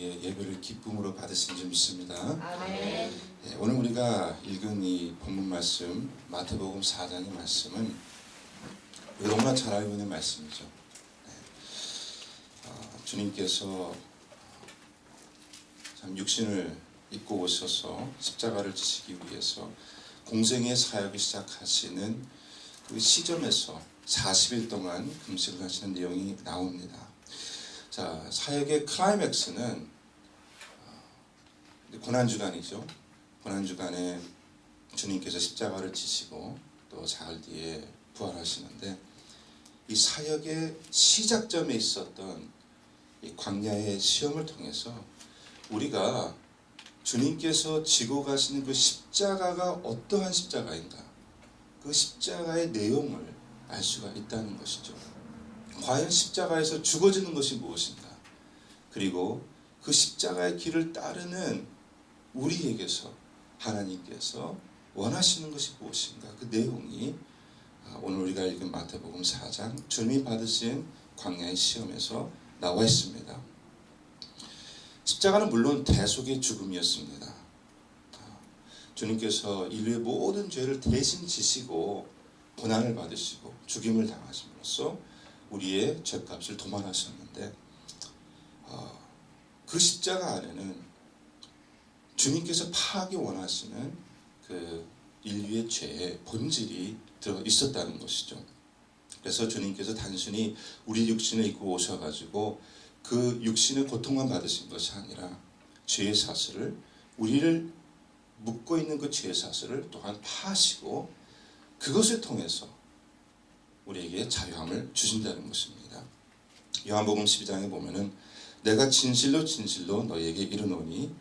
우리의 예배를 기쁨으로 받으신 줄 믿습니다. 아멘. 오늘 우리가 읽은 이 본문 말씀 마태복음 4장의 말씀은 우리가 너무나 잘 알고 있는 말씀이죠. 주님께서 참 육신을 입고 오셔서 십자가를 지시기 위해서 공생의 사역을 시작하시는 그 시점에서 40일 동안 금식을 하시는 내용이 나옵니다. 자, 사역의 클라이맥스는 고난주간이죠. 고난주간에 주님께서 십자가를 지시고 또 사흘 뒤에 부활하시는데, 이 사역의 시작점에 있었던 이 광야의 시험을 통해서 우리가 주님께서 지고 가시는 그 십자가가 어떠한 십자가인가, 그 십자가의 내용을 알 수가 있다는 것이죠. 과연 십자가에서 죽어지는 것이 무엇인가, 그리고 그 십자가의 길을 따르는 우리에게서 하나님께서 원하시는 것이 무엇인가, 그 내용이 오늘 우리가 읽은 마태복음 4장 주님이 받으신 광야의 시험에서 나와 있습니다. 십자가는 물론 대속의 죽음이었습니다. 주님께서 인류의 모든 죄를 대신 지시고 고난을 받으시고 죽임을 당하심으로써 우리의 죄값을 도말하셨는데, 그 십자가 안에는 주님께서 파하기 원하시는 그 인류의 죄의 본질이 들어 있었다는 것이죠. 그래서 주님께서 단순히 우리 육신을 입고 오셔가지고 그 육신의 고통만 받으신 것이 아니라 죄의 사슬을, 우리를 묶고 있는 그 죄의 사슬을 또한 파하시고 그것을 통해서 우리에게 자유함을 주신다는 것입니다. 요한복음 12장에 보면은 내가 진실로 진실로 너희에게 이르노니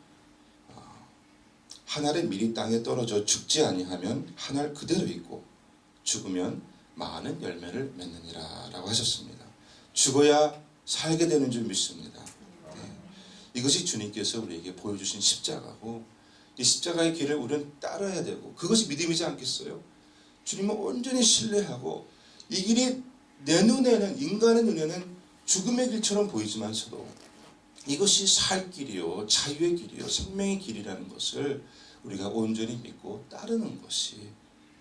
한 알의 밀이 땅에 떨어져 죽지 아니하면 한 알 그대로 있고 죽으면 많은 열매를 맺느니라 라고 하셨습니다. 죽어야 살게 되는 줄 믿습니다. 이것이 주님께서 우리에게 보여주신 십자가고, 이 십자가의 길을 우리는 따라야 되고, 그것이 믿음이지 않겠어요? 주님을 온전히 신뢰하고, 이 길이 내 눈에는, 인간의 눈에는 죽음의 길처럼 보이지만서도 이것이 살 길이요, 자유의 길이요, 생명의 길이라는 것을 우리가 온전히 믿고 따르는 것이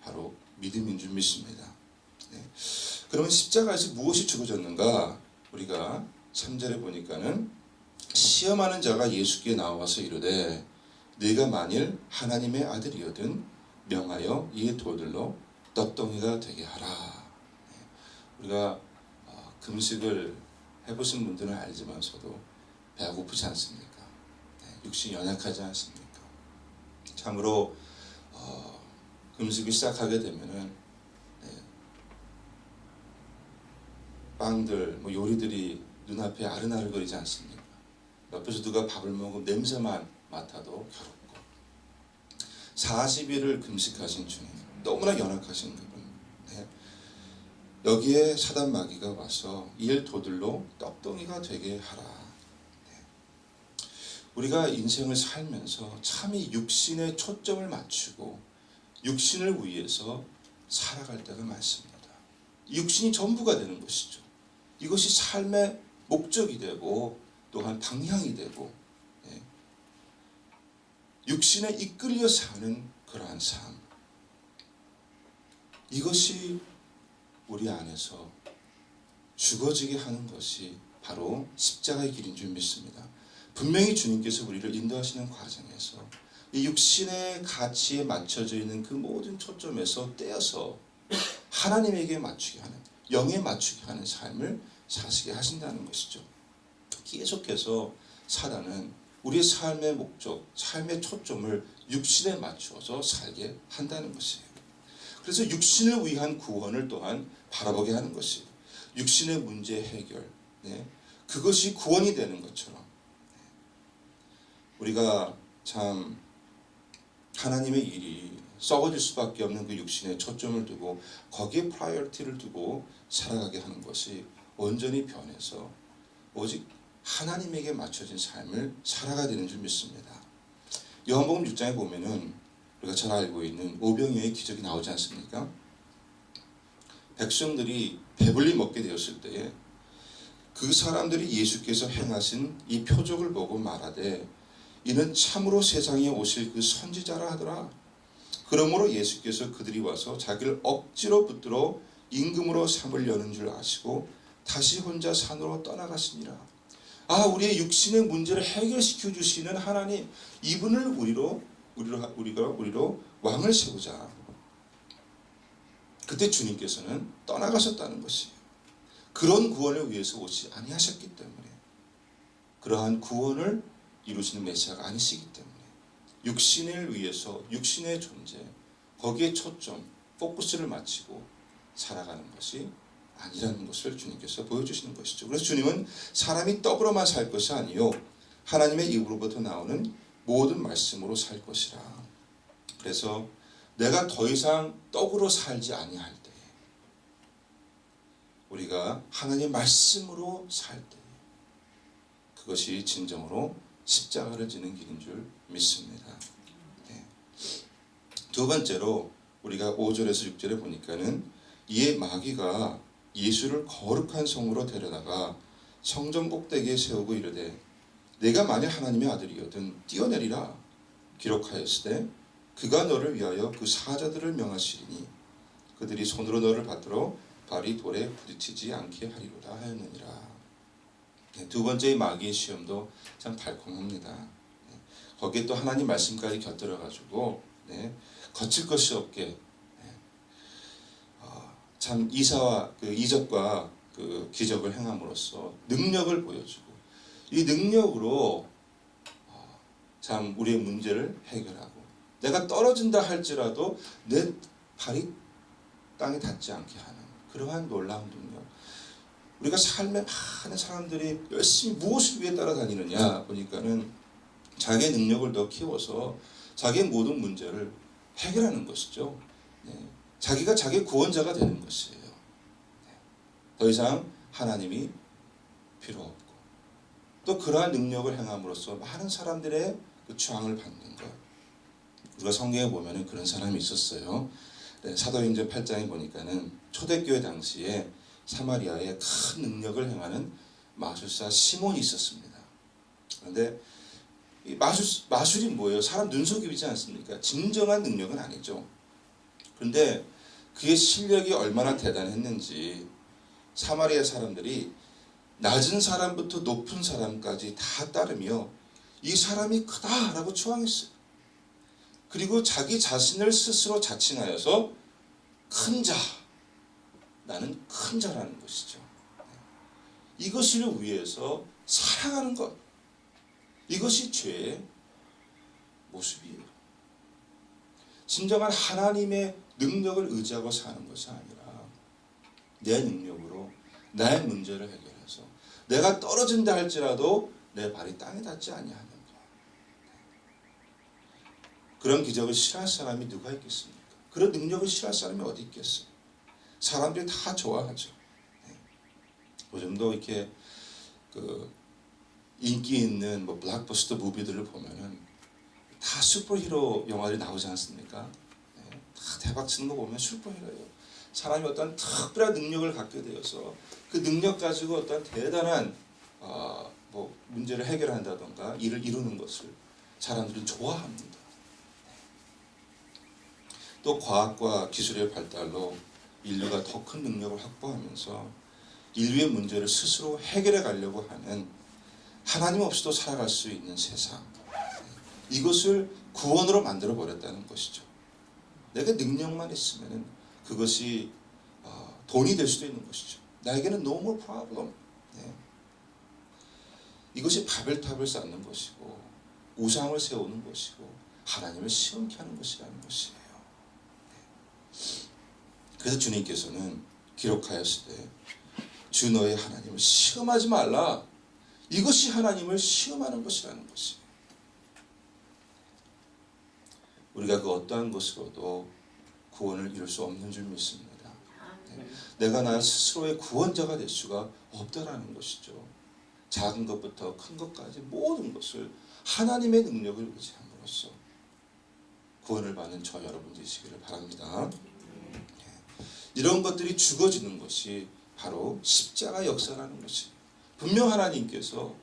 바로 믿음인 줄 믿습니다. 그러면 십자가에서 무엇이 죽어졌는가? 우리가 3절에 보니까는 시험하는 자가 예수께 나와서 이르되 네가 만일 하나님의 아들이거든 명하여 이 돌들로 떡덩이가 되게 하라. 우리가 금식을 해보신 분들은 알지만서도 배가 고프지 않습니까? 육신이 연약하지 않습니까? 참으로 금식을 시작하게 되면은 빵들, 요리들이 눈앞에 아른아른거리지 않습니까? 옆에서 누가 밥을 먹으면 냄새만 맡아도 괴롭고, 40일을 금식하신 주님, 너무나 연약하신 그분, 여기에 사단 마귀가 와서 이 돌들로 떡덩이가 되게 하라. 우리가 인생을 살면서 참이 육신에 초점을 맞추고 육신을 위해서 살아갈 때가 많습니다. 육신이 전부가 되는 것이죠. 이것이 삶의 목적이 되고 또한 방향이 되고, 육신에 이끌려 사는 그러한 삶, 이것이 우리 안에서 죽어지게 하는 것이 바로 십자가의 길인 줄 믿습니다. 분명히 주님께서 우리를 인도하시는 과정에서 이 육신의 가치에 맞춰져 있는 그 모든 초점에서 떼어서 하나님에게 맞추게 하는, 영에 맞추게 하는 삶을 사시게 하신다는 것이죠. 계속해서 사단은 우리의 삶의 목적, 삶의 초점을 육신에 맞추어서 살게 한다는 것이에요. 그래서 육신을 위한 구원을 또한 바라보게 하는 것이에요. 육신의 문제 해결, 그것이 구원이 되는 것처럼 우리가 참 하나님의 일이 썩어질 수밖에 없는 그 육신에 초점을 두고 거기에 프라이어리티를 두고 살아가게 하는 것이 온전히 변해서 오직 하나님에게 맞춰진 삶을 살아가야 되는 줄 믿습니다. 요한복음 6장에 보면은 우리가 잘 알고 있는 오병이어의 기적이 나오지 않습니까? 백성들이 배불리 먹게 되었을 때에 그 사람들이 예수께서 행하신 이 표적을 보고 말하되 이는 참으로 세상에 오실 그 선지자라 하더라. 그러므로 예수께서 그들이 와서 자기를 억지로 붙들어 임금으로 삼으려는 줄 아시고 다시 혼자 산으로 떠나가시니라. 우리의 육신의 문제를 해결시켜 주시는 하나님, 이분을 우리로 왕을 세우자. 그때 주님께서는 떠나가셨다는 것이에요. 그런 구원을 위해서 오지 아니하셨기 때문에, 그러한 구원을 이루시는 메시아가 아니시기 때문에 육신을 위해서 육신의 존재, 거기에 초점, 포커스를 맞추고 살아가는 것이 아니라는 것을 주님께서 보여주시는 것이죠. 그래서 주님은 사람이 떡으로만 살 것이 아니요 하나님의 입으로부터 나오는 모든 말씀으로 살 것이라. 그래서 내가 더 이상 떡으로 살지 아니할 때에, 우리가 하나님의 말씀으로 살 때에, 그것이 진정으로 십자가를 지는 길인 줄 믿습니다. 네. 두 번째로 우리가 5절에서 6절에 보니까는 이에 마귀가 예수를 거룩한 성으로 데려다가 성전 꼭대기에 세우고 이르되 내가 만일 하나님의 아들이거든 뛰어내리라 기록하였으되 그가 너를 위하여 그 사자들을 명하시리니 그들이 손으로 너를 받들어 발이 돌에 부딪히지 않게 하리로다 하였느니라. 네, 두 번째의 마귀의 시험도 참 달콤합니다. 거기에 또 하나님 말씀까지 곁들여가지고 거칠 것이 없게 참 이사와 그 이적과 그 기적을 행함으로써 능력을 보여주고 이 능력으로 참 우리의 문제를 해결하고 내가 떨어진다 할지라도 내 발이 땅에 닿지 않게 하는 그러한 놀라운 능력. 우리가 삶에 많은 사람들이 열심히 무엇을 위해 따라다니느냐 보니까는 자기의 능력을 더 키워서 자기의 모든 문제를 해결하는 것이죠. 자기가 자기의 구원자가 되는 것이에요. 더 이상 하나님이 필요 없고 또 그러한 능력을 행함으로써 많은 사람들의 그 저항을 받는 것. 우리가 성경에 보면은 그런 사람이 있었어요. 사도행전 8장에 보니까는 초대교회 당시에 사마리아에 큰 능력을 행하는 마술사 시몬이 있었습니다. 그런데 이 마술이 뭐예요? 사람 눈속임이지 않습니까? 진정한 능력은 아니죠. 그런데 그의 실력이 얼마나 대단했는지 사마리아 사람들이 낮은 사람부터 높은 사람까지 다 따르며 이 사람이 크다라고 추앙했어요. 그리고 자기 자신을 스스로 자칭하여서 큰 자, 나는 큰 자라는 것이죠. 이것을 위해서 살아가는 것, 이것이 죄의 모습이에요. 진정한 하나님의 능력을 의지하고 사는 것이 아니라 내 능력으로 나의 문제를 해결해서 내가 떨어진다 할지라도 내 발이 땅에 닿지 아니하는 것. 그런 기적을 싫어할 사람이 누가 있겠습니까? 그런 능력을 싫어할 사람이 어디 있겠어요? 사람들이 다 좋아하죠. 요즘도 이렇게 그 인기 있는 뭐 블록버스터 무비들을 보면은 다 슈퍼히로 영화들이 나오지 않습니까? 다 대박치는 거 보면 슈퍼히로예요. 사람이 어떤 특별한 능력을 갖게 되어서 그 능력 가지고 어떤 대단한 뭐 문제를 해결한다던가 일을 이루는 것을 사람들은 좋아합니다. 또 과학과 기술의 발달로 인류가 더 큰 능력을 확보하면서 인류의 문제를 스스로 해결해 가려고 하는 하나님 없이도 살아갈 수 있는 세상, 이것을 구원으로 만들어 버렸다는 것이죠. 내가 능력만 있으면 그것이 돈이 될 수도 있는 것이죠. 나에게는 no more problem. 이것이 바벨탑을 쌓는 것이고 우상을 세우는 것이고 하나님을 시험케 하는 것이라는 것이에요. 그래서 주님께서는 기록하였으되 주 너의 하나님을 시험하지 말라. 이것이 하나님을 시험하는 것이라는 것이에요. 우리가 그 어떠한 것으로도 구원을 이룰 수 없는 줄 믿습니다. 내가 나 스스로의 구원자가 될 수가 없다라는 것이죠. 작은 것부터 큰 것까지 모든 것을 하나님의 능력을 의지함으로써 구원을 받는 저 여러분 되시기를 바랍니다. 이런 것들이 죽어지는 것이 바로 십자가 역사라는 것이에요. 분명 하나님께서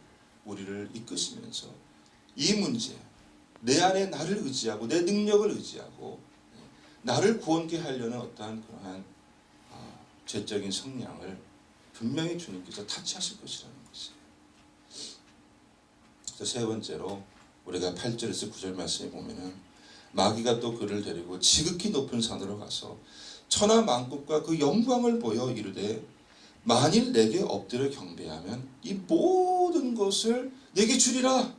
우리를 이끄시면서 이 문제, 내 안에 나를 의지하고 내 능력을 의지하고 나를 구원케 하려는 어떠한 그러한 죄적인 성향을 분명히 주님께서 타치하실 것이라는 것이에요. 그래서 세 번째로 우리가 8절에서 9절 말씀에 보면은 마귀가 또 그를 데리고 지극히 높은 산으로 가서 천하 만국과 그 영광을 보여 이르되 만일 내게 엎드려 경배하면 이 모든 것을 내게 주리라.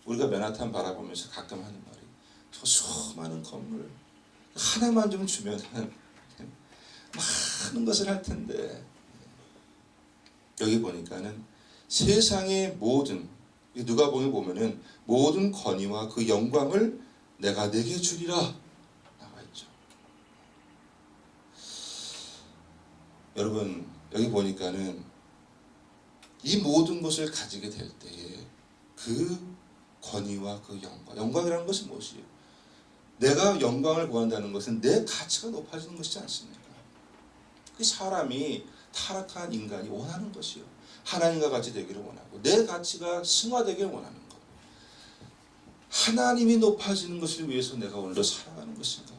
우리가 맨하탄 바라보면서 가끔 하는 말이 저 수많은 건물 하나만 좀 주면 많은 것을 할 텐데, 여기 보니까는 세상의 모든, 누가복음에 보면은 모든 권위와 그 영광을 내가 내게 주리라 나와 있죠. 여러분 여기 보니까는 이 모든 것을 가지게 될 때에 그 권위와 그 영광이라는 것은 무엇이에요? 내가 영광을 구한다는 것은 내 가치가 높아지는 것이지 않습니까? 그 사람이 타락한 인간이 원하는 것이요, 하나님과 같이 되기를 원하고 내 가치가 승화되기를 원하는 것. 하나님이 높아지는 것을 위해서 내가 오늘도 살아가는 것인가?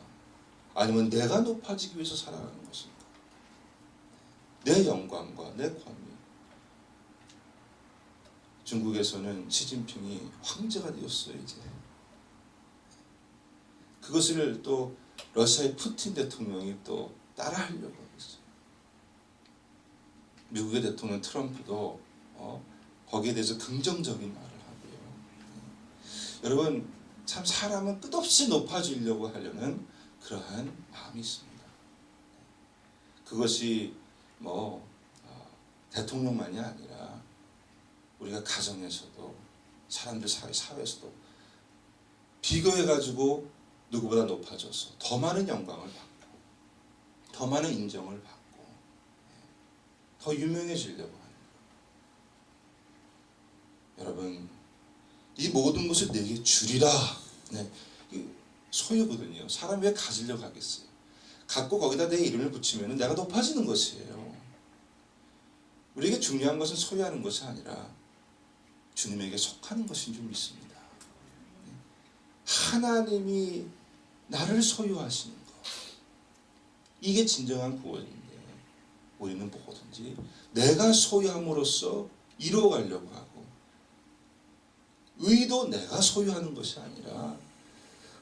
아니면 내가 높아지기 위해서 살아가는 것인가? 내 영광과 내 권위. 중국에서는 시진핑이 황제가 되었어요. 이제 그것을 또 러시아의 푸틴 대통령이 또 따라하려고 하고 있어요. 미국의 대통령 트럼프도 거기에 대해서 긍정적인 말을 하고요. 여러분 참 사람은 끝없이 높아지려고 하려는 그러한 마음이 있습니다. 그것이 대통령만이 아니라 우리가 가정에서도 사람들 사회에서도 비교해가지고 누구보다 높아져서 더 많은 영광을 받고 더 많은 인정을 받고 더 유명해지려고 하는 거예요. 여러분 이 모든 것을 내게 주리라. 소유거든요. 사람이 왜 가지려고 하겠어요? 갖고 거기다 내 이름을 붙이면 내가 높아지는 것이에요. 우리에게 중요한 것은 소유하는 것이 아니라 주님에게 속하는 것인 줄 믿습니다. 하나님이 나를 소유하시는 것, 이게 진정한 구원인데 우리는 뭐든지 내가 소유함으로써 이루어가려고 하고, 의도 내가 소유하는 것이 아니라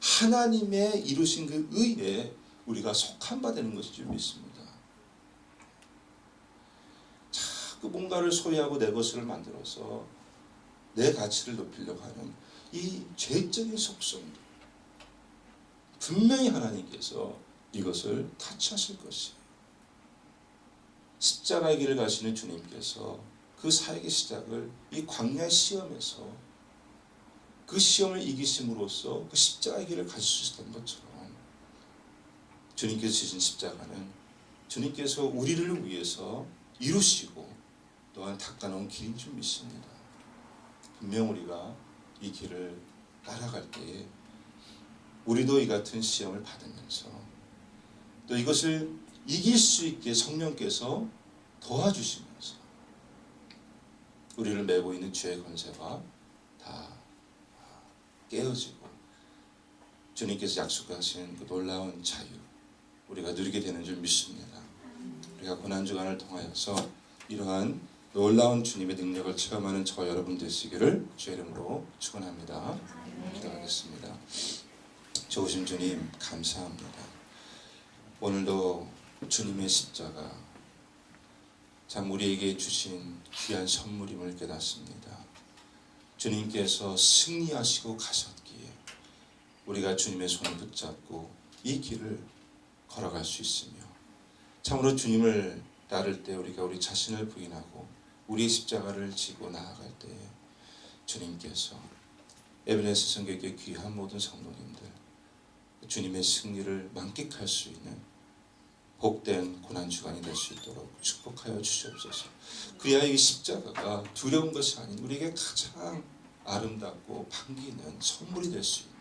하나님의 이루신 그 의에 우리가 속한 바 되는 것인 줄 믿습니다. 자꾸 뭔가를 소유하고 내 것을 만들어서 내 가치를 높이려고 하는 이 죄적인 속성들, 분명히 하나님께서 이것을 타치하실 것이에요. 십자가의 길을 가시는 주님께서 그 사역의 시작을 이 광야의 시험에서 그 시험을 이기심으로써 그 십자가의 길을 가실 수 있었던 것처럼 주님께서 지신 십자가는 주님께서 우리를 위해서 이루시고 또한 닦아놓은 길인 줄 믿습니다. 분명 우리가 이 길을 따라갈 때에 우리도 이 같은 시험을 받으면서 또 이것을 이길 수 있게 성령께서 도와주시면서 우리를 메고 있는 죄의 권세가 다 깨어지고 주님께서 약속하신 그 놀라운 자유 우리가 누리게 되는 줄 믿습니다. 우리가 고난주간을 통하여서 이러한 놀라운 주님의 능력을 체험하는 저와 여러분 되시기를 주의 이름으로 축원합니다. 기도하겠습니다. 좋으신 주님 감사합니다. 오늘도 주님의 십자가 참 우리에게 주신 귀한 선물임을 깨닫습니다. 주님께서 승리하시고 가셨기에 우리가 주님의 손을 붙잡고 이 길을 걸어갈 수 있으며, 참으로 주님을 따를 때 우리가 우리 자신을 부인하고 우리의 십자가를 지고 나아갈 때에 주님께서 에베네스 성교의 귀한 모든 성도님들 주님의 승리를 만끽할 수 있는 복된 고난주간이 될 수 있도록 축복하여 주시옵소서. 그래야 이 십자가가 두려운 것이 아닌 우리에게 가장 아름답고 반기는 선물이 될 수 있는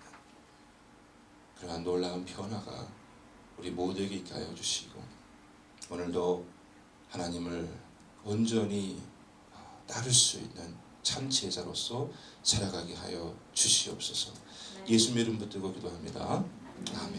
그러한 놀라운 변화가 우리 모두에게 있게 하여 주시고, 오늘도 하나님을 온전히 따를 수 있는 참 제자로서 살아가게 하여 주시옵소서. 예수님 이름 붙들고 기도합니다. 아멘.